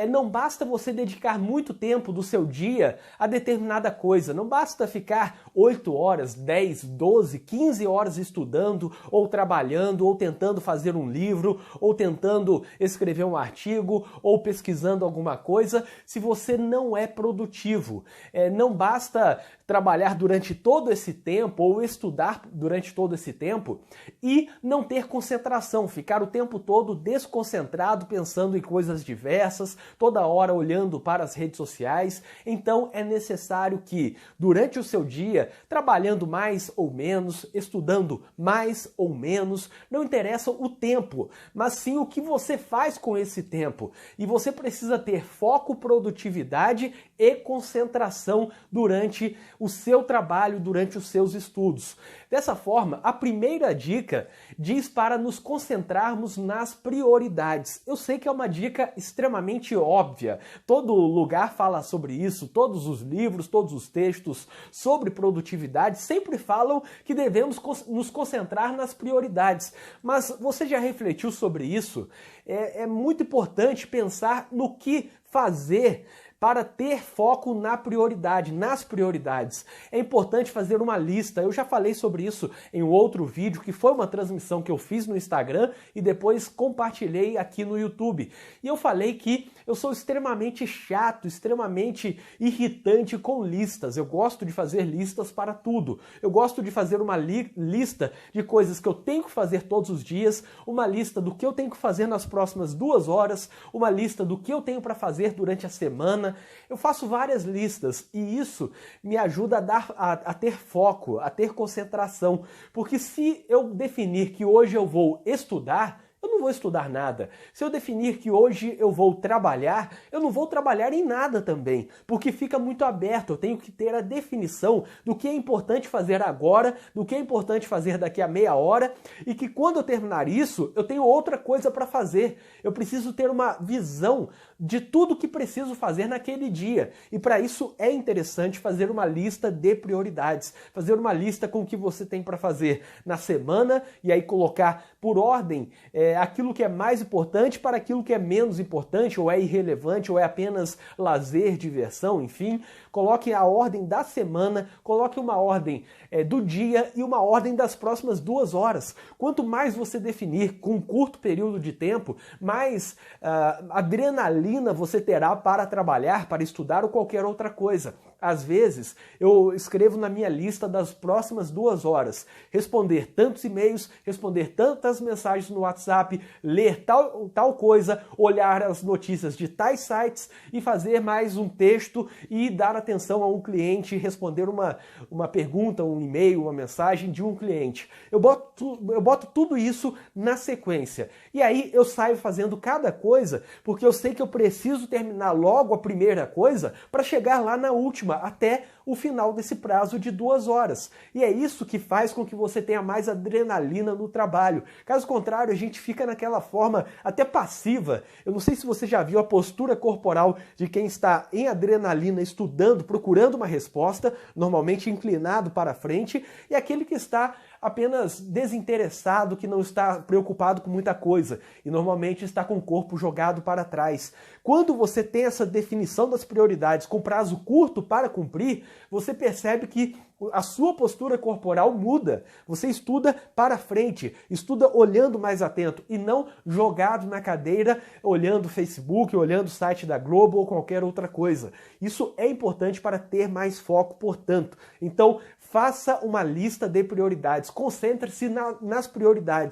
Não basta você dedicar muito tempo do seu dia a determinada coisa, não basta ficar 8 horas, 10, 12, 15 horas estudando, ou trabalhando, ou tentando fazer um livro, ou tentando escrever um artigo, ou pesquisando alguma coisa, se você não é produtivo. Não basta trabalhar durante todo esse tempo, ou estudar durante todo esse tempo, e não ter concentração, ficar o tempo todo desconcentrado, pensando em coisas diversas, toda hora olhando para as redes sociais. Então é necessário que, durante o seu dia, trabalhando mais ou menos, estudando mais ou menos, não interessa o tempo, mas sim o que você faz com esse tempo. E você precisa ter foco, produtividade e concentração durante o seu trabalho, durante os seus estudos. Dessa forma, a primeira dica diz para nos concentrarmos nas prioridades. Eu sei que é uma dica extremamente óbvia, todo lugar fala sobre isso, todos os livros, todos os textos sobre produtividade sempre falam que devemos nos concentrar nas prioridades. Mas você já refletiu sobre isso? É muito importante pensar no que fazer para ter foco na prioridade, nas prioridades. É importante fazer uma lista. Eu já falei sobre isso em um outro vídeo, que foi uma transmissão que eu fiz no Instagram e depois compartilhei aqui no YouTube. E eu falei que eu sou extremamente chato, extremamente irritante com listas. Eu gosto de fazer listas para tudo. Eu gosto de fazer uma lista de coisas que eu tenho que fazer todos os dias, uma lista do que eu tenho que fazer nas próximas 2 horas, uma lista do que eu tenho para fazer durante a semana. Eu faço várias listas e isso me ajuda a ter foco, a ter concentração. Porque se eu definir que hoje eu vou estudar, eu não vou estudar nada. Se eu definir que hoje eu vou trabalhar, eu não vou trabalhar em nada também, porque fica muito aberto. Eu tenho que ter a definição do que é importante fazer agora, do que é importante fazer daqui a meia hora, e que quando eu terminar isso, eu tenho outra coisa para fazer. Eu preciso ter uma visão de tudo que preciso fazer naquele dia. E para isso é interessante fazer uma lista de prioridades, fazer uma lista com o que você tem para fazer na semana e aí colocar por ordem aquilo que é mais importante para aquilo que é menos importante, ou é irrelevante, ou é apenas lazer, diversão, enfim. Coloque a ordem da semana, coloque uma ordem do dia e uma ordem das próximas 2 horas. Quanto mais você definir com um curto período de tempo, mais adrenalina você terá para trabalhar, para estudar ou qualquer outra coisa. Às vezes, eu escrevo na minha lista das próximas 2 horas, responder tantos e-mails, responder tantas mensagens no WhatsApp, ler tal coisa, olhar as notícias de tais sites e fazer mais um texto e dar atenção a um cliente, responder uma pergunta, um e-mail, uma mensagem de um cliente. Eu boto tudo isso na sequência. E aí eu saio fazendo cada coisa, porque eu sei que eu preciso terminar logo a primeira coisa para chegar lá na última, até o final desse prazo de 2 horas. E é isso que faz com que você tenha mais adrenalina no trabalho. Caso contrário, a gente fica naquela forma até passiva. Eu não sei se você já viu a postura corporal de quem está em adrenalina, estudando, procurando uma resposta, normalmente inclinado para frente, e aquele que está apenas desinteressado, que não está preocupado com muita coisa e normalmente está com o corpo jogado para trás. Quando você tem essa definição das prioridades com prazo curto para cumprir, você percebe que a sua postura corporal muda. Você estuda para frente, estuda olhando mais atento e não jogado na cadeira, olhando o Facebook, olhando o site da Globo ou qualquer outra coisa. Isso é importante para ter mais foco, portanto. Então, faça uma lista de prioridades, concentre-se nas prioridades.